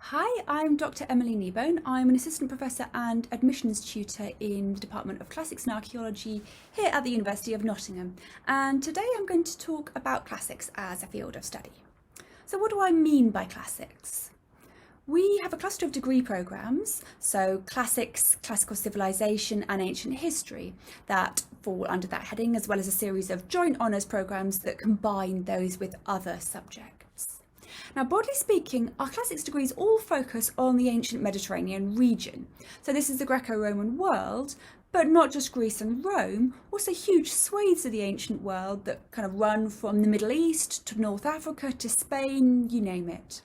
Hi, I'm Dr. Emily Kneebone. I'm an assistant professor and admissions tutor in the Department of Classics and Archaeology here at the University of Nottingham. And today I'm going to talk about classics as a field of study. So what do I mean by classics? We have a cluster of degree programmes, so classics, classical civilization and ancient history, that fall under that heading, as well as a series of joint honours programmes that combine those with other subjects. Now, broadly speaking, our classics degrees all focus on the ancient Mediterranean region. So this is the Greco-Roman world, but not just Greece and Rome, also huge swathes of the ancient world that kind of run from the Middle East to North Africa to Spain, you name it.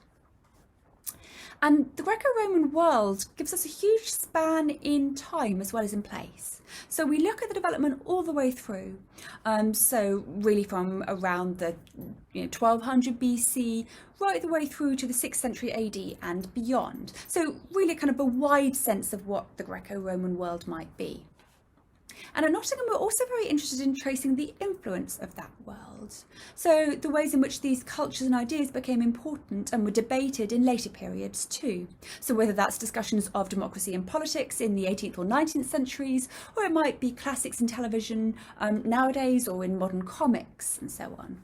And the Greco-Roman world gives us a huge span in time as well as in place. So we look at the development all the way through. So really from around the 1200 BC right the way through to the 6th century AD and beyond. So really kind of a wide sense of what the Greco-Roman world might be. And at Nottingham, we're also very interested in tracing the influence of that world. So the ways in which these cultures and ideas became important and were debated in later periods too. So whether that's discussions of democracy and politics in the 18th or 19th centuries, or it might be classics in television nowadays or in modern comics and so on.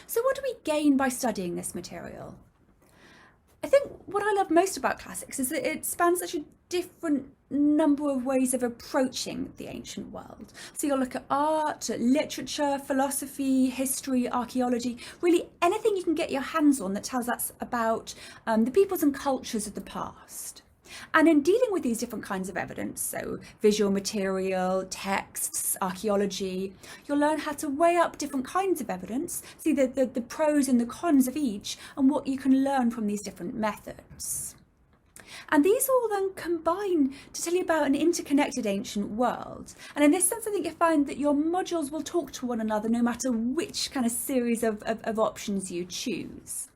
So what do we gain by studying this material? I think what I love most about classics is that it spans such a different number of ways of approaching the ancient world. So you'll look at art, at literature, philosophy, history, archaeology, really anything you can get your hands on that tells us about the peoples and cultures of the past. And in dealing with these different kinds of evidence, so visual material, texts, archaeology, you'll learn how to weigh up different kinds of evidence, see the pros and the cons of each, and what you can learn from these different methods. And these all then combine to tell you about an interconnected ancient world. And in this sense, I think you find that your modules will talk to one another no matter which kind of series of options you choose.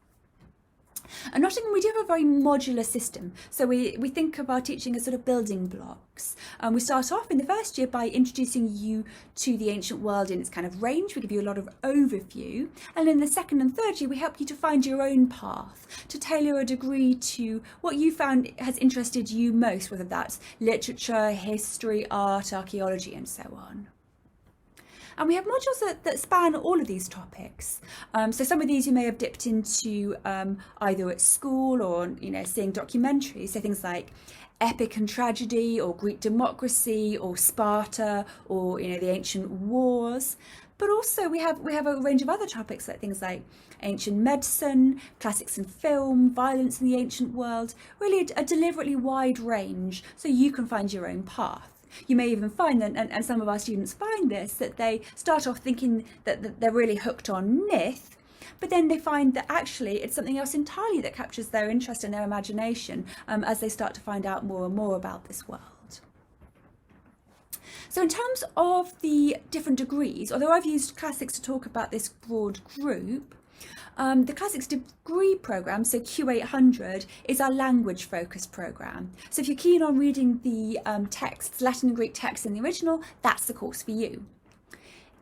At Nottingham, we do have a very modular system. So we think of our teaching as sort of building blocks. We start off in the first year by introducing you to the ancient world in its kind of range. We give you a lot of overview. And in the second and third year, we help you to find your own path, to tailor a degree to what you found has interested you most, whether that's literature, history, art, archaeology, and so on. And we have modules that span all of these topics. So some of these you may have dipped into either at school or seeing documentaries. So things like epic and tragedy, or Greek democracy, or Sparta, or the ancient wars. But also we have a range of other topics, like things like ancient medicine, classics in film, violence in the ancient world. Really a deliberately wide range, so you can find your own path. You may even find that, and some of our students find this, that they start off thinking that they're really hooked on myth, but then they find that actually it's something else entirely that captures their interest and their imagination as they start to find out more and more about this world. So in terms of the different degrees, although I've used classics to talk about this broad group, the Classics degree programme, so Q800, is our language focused programme. So if you're keen on reading the texts, Latin and Greek texts in the original, that's the course for you.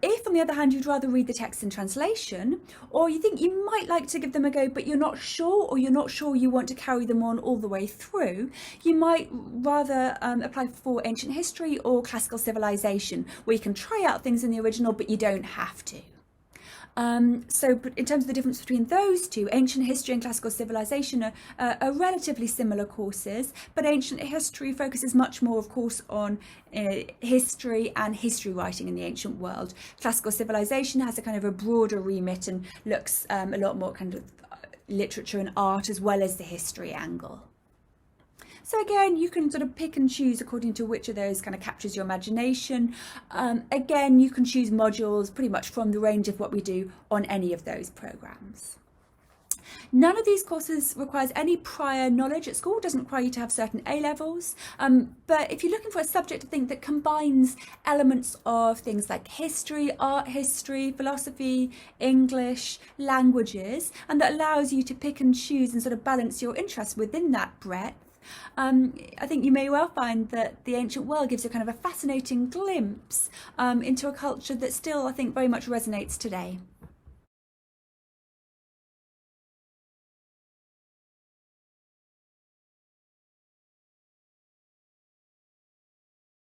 If, on the other hand, you'd rather read the text in translation, or you think you might like to give them a go, but you're not sure, or you're not sure you want to carry them on all the way through, you might rather apply for ancient history or classical civilization, where you can try out things in the original, but you don't have to. But in terms of the difference between those two, ancient history and classical civilization are relatively similar courses, but ancient history focuses much more, of course, on history and history writing in the ancient world. Classical civilization has a kind of a broader remit and looks a lot more kind of literature and art as well as the history angle. So again, you can sort of pick and choose according to which of those kind of captures your imagination. Again, you can choose modules pretty much from the range of what we do on any of those programmes. None of these courses requires any prior knowledge at school, doesn't require you to have certain A-levels, but if you're looking for a subject, I think, that combines elements of things like history, art history, philosophy, English, languages, and that allows you to pick and choose and sort of balance your interests within that breadth, I think you may well find that the ancient world gives you kind of a fascinating glimpse into a culture that still, I think, very much resonates today.